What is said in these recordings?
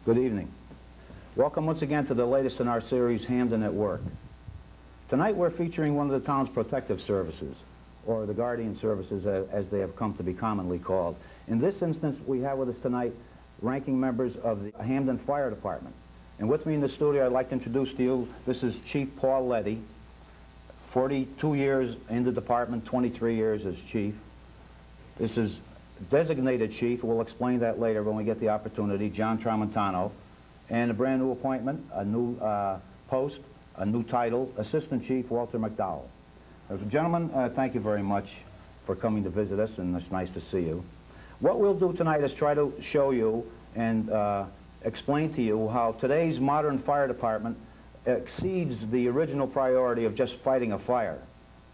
Good evening. Welcome once again to the latest in our series, Hamden at Work. Tonight we're featuring one of the town's protective services, or the guardian services as they have come to be commonly called. In this instance, we have with us tonight ranking members of the Hamden Fire Department. And with me in the studio, I'd like to introduce to you, this is Chief Paul Letty, 42 years in the department, 23 years as chief. This is designated chief, we'll explain that later when we get the opportunity, John Tramontano. And a brand new appointment, a new post, a new title, Assistant Chief Walter McDowell. Gentlemen, thank you very much for coming to visit us, and it's nice to see you. What we'll do tonight is try to show you and explain to you how today's modern fire department exceeds the original priority of just fighting a fire.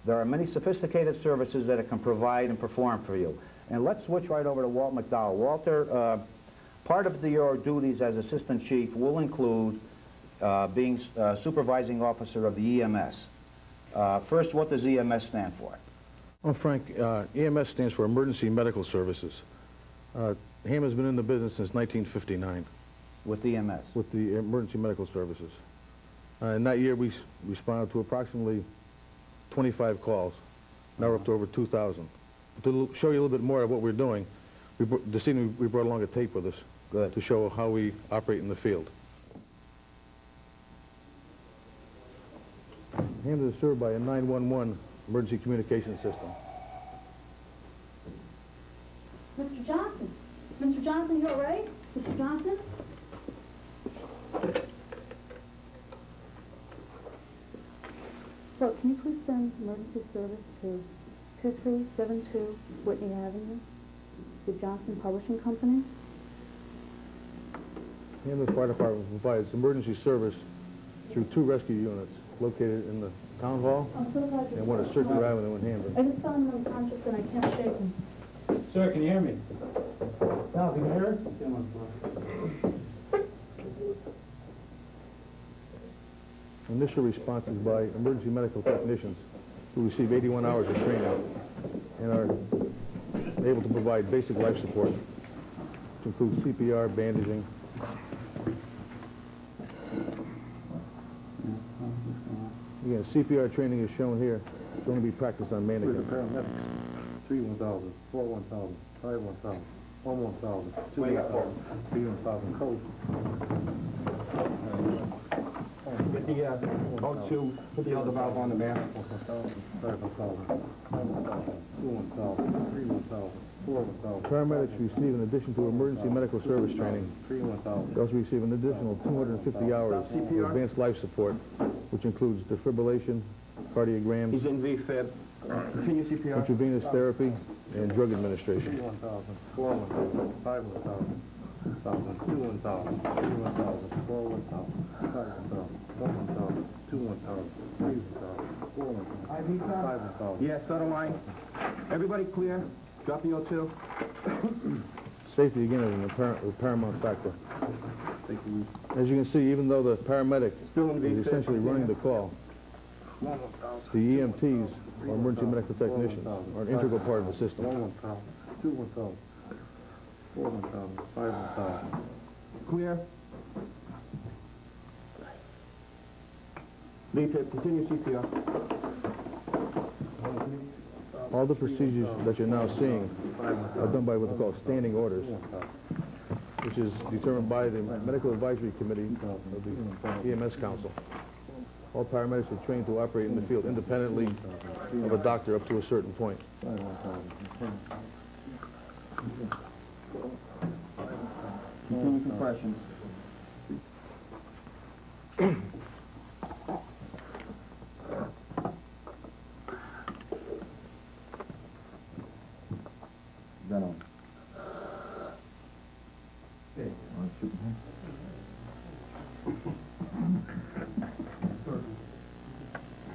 There are many sophisticated services that it can provide and perform for you. And let's switch right over to Walt McDowell. Walter, part of your duties as Assistant Chief will include being supervising officer of the EMS. First, what does EMS stand for? Well, Frank, EMS stands for Emergency Medical Services. Hamden's been in the business since 1959. With EMS? With the Emergency Medical Services. In that year, we responded to approximately 25 calls. Now we're up to over 2,000. To show you a little bit more of what we're doing, this evening we brought along a tape with us. Good. To show how we operate in the field. Hamden is served by a 911 emergency communication system. Mr. Johnson. Mr. Johnson, you all right? Mr. Johnson? So, can you please send emergency service to 2372 Whitney Avenue, the Johnson Publishing Company? Hamden Fire Department provides emergency service through 2 rescue units located in the town hall and one at Circular Avenue in Hamden. I just found him unconscious and I can't shake him. Sir, can you hear me? Now, can you hear us? Initial response is by emergency medical technicians who receive 81 hours of training and are able to provide basic life support, which includes CPR, bandaging. Again, CPR training is shown here. It's going to be practiced on mannequins. 3-1000, 4-1000, 5-1000, 1-1000, 2-1000, 3-1000 code. Get the boat to put the other valve on the map. 5-1000, 2-1000, 3-1000, 4-1000. Paramedics receive, in addition to emergency medical service training, 3-1000. they also receive an additional 250 hours of advanced life support, which includes defibrillation, cardiograms, He's in VFib. Continue CPR. intravenous therapy, and drug administration. 3-1000, 4-1000, 5-1000, 2-1000, 3-1000, 4-1000, 5-1000, 1-1000, 2-1000, 3-1000, 4-1000, 5-1000. Yeah, settle line. Everybody clear? Drop the O2. Safety, again, is a paramount factor. As you can see, even though the paramedic Still in is VFib. essentially running the call, the EMTs, or emergency medical technicians, are an integral part of the system. 1-1000, 2-1000, 4-1000, 5-1000. Clear. VFib, continue CPR. All the procedures that you're now seeing are done by what they call standing orders, which is determined by the Medical Advisory Committee of the EMS Council. All paramedics are trained to operate in the field independently of a doctor up to a certain point. Continue compression. Gentlemen.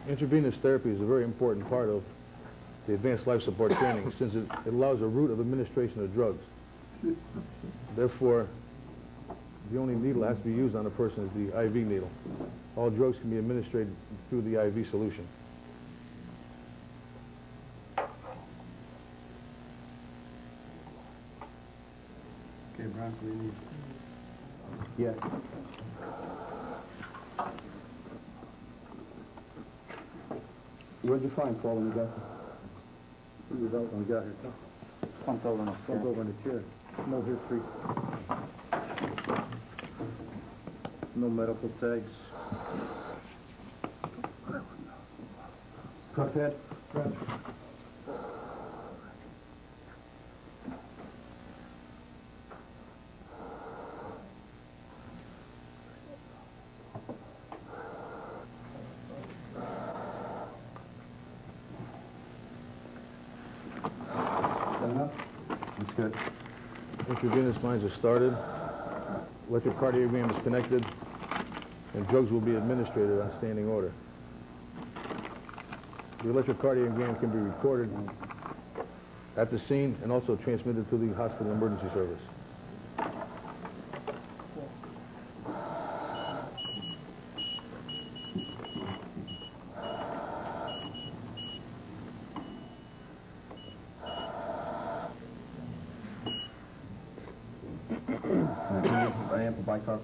Intravenous therapy is a very important part of the advanced life support training since it allows a route of administration of drugs. Therefore, the only needle that has to be used on a person is the IV needle. All drugs can be administered through the IV solution. Okay, Brian, what do you need? Yeah. Where'd you find Paul when you got here? He was out when we got here. Slumped over in a Jumped over in the chair. No history. No medical tags. Cuff head? That's good. Intravenous lines are started, electrocardiogram is connected, and drugs will be administered on standing order. The electrocardiogram can be recorded at the scene and also transmitted to the hospital emergency service. Ample bicarb.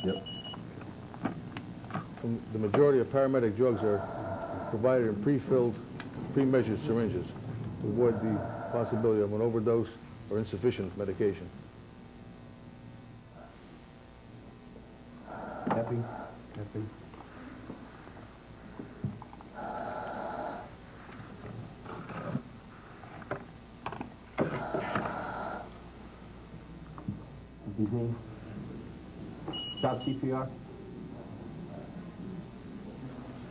Yep. The majority of paramedic drugs are provided in pre-filled, pre-measured syringes to avoid the possibility of an overdose or insufficient medication. Happy? Happy. Evening. Stop CPR.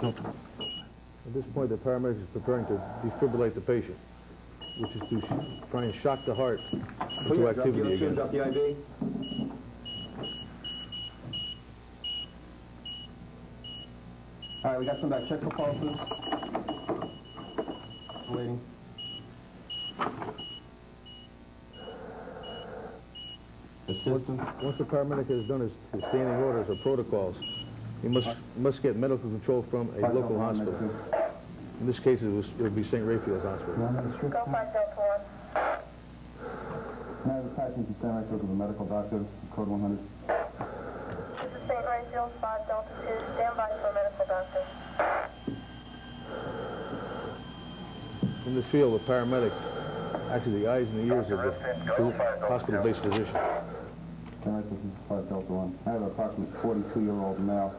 At this point, the paramedic is preparing to defibrillate the patient, which is to try and shock the heart into activity again. Drop the IV. All right, we got some back. Check for pulses. Waiting. Once the paramedic has done his standing orders or protocols, he must get medical control from a local hospital. In this case, it would be St. Raphael's Hospital. Go 5 Delta 1. Can I have a patient to stand right through to the medical doctor, code 100? This is St. Raphael's 5 Delta 2. Stand by for a medical doctor. In the field, the paramedic actually the eyes and the ears of the hospital-based physician. Can I this is 5 Delta 1. I have an approximate 42-year-old male.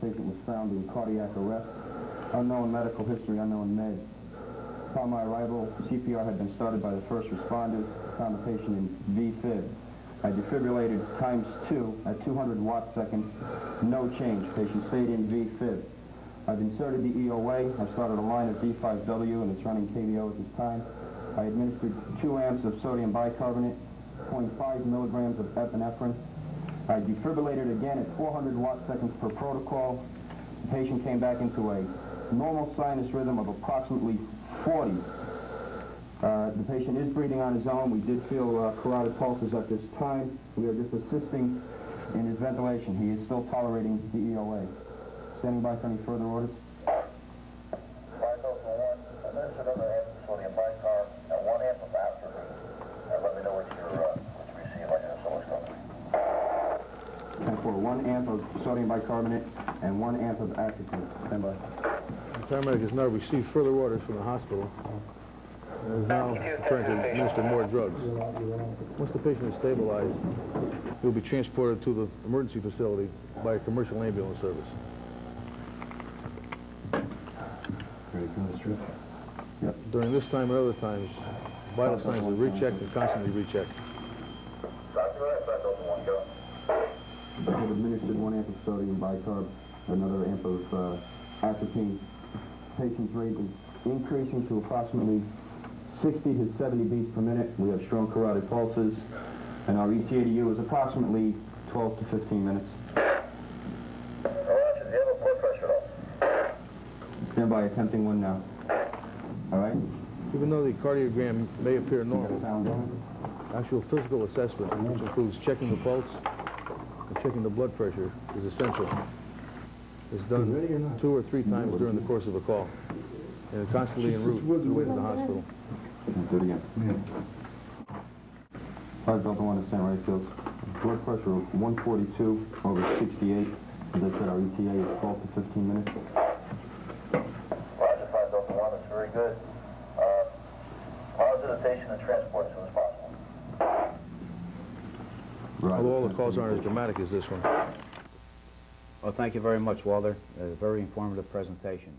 Patient was found in cardiac arrest. Unknown medical history, unknown med. Upon my arrival, CPR had been started by the first responders. Found the patient in V-fib. I defibrillated ×2 at 200 watt seconds. No change. Patient stayed in V-fib. I've inserted the EOA. I've started a line of D5W and it's running KVO at this time. I administered 2 amps of sodium bicarbonate, 0.5 milligrams of epinephrine. I defibrillated again at 400 watt seconds per protocol. The patient came back into a normal sinus rhythm of approximately 40. The patient is breathing on his own. We did feel carotid pulses at this time. We are just assisting in his ventilation. He is still tolerating the EOA. Standing by for any further orders. 5 Delta 1. Administer another amp of sodium bicarb and 1 amp of atropine. Let me know what you receive. I can so much. And for 1 amp of sodium bicarbonate and 1 amp of atropine. Stand by. The paramedic has now received further orders from the hospital and is now trying to administer more drugs. Once the patient is stabilized, he will be transported to the emergency facility by a commercial ambulance service. Ready for this trip? Yep. During this time and other times, vital signs are rechecked and constantly rechecked. I have administered 1 amp of sodium bicarb, another amp of atropine. Patient's rate is increasing to approximately 60 to 70 beats per minute. We have strong carotid pulses, and our ETA to U is approximately 12 to 15 minutes. Stand by, attempting one now. All right? Even though the cardiogram may appear normal, Sound on? actual physical assessment, which includes checking the pulse and checking the blood pressure, is essential. It's done 2 or 3 times during the course of a call. They're constantly en route to the way to the hospital. Do it again. Fire Delta 1 to St. Rayfield. Blood pressure of 142 over 68. As I said, our ETA is 12 to 15 minutes. Roger, Fire Delta 1, that's very good. Positivation and transport as soon as possible. Although all the calls aren't as dramatic as this one. Well, thank you very much, Walter. A very informative presentation.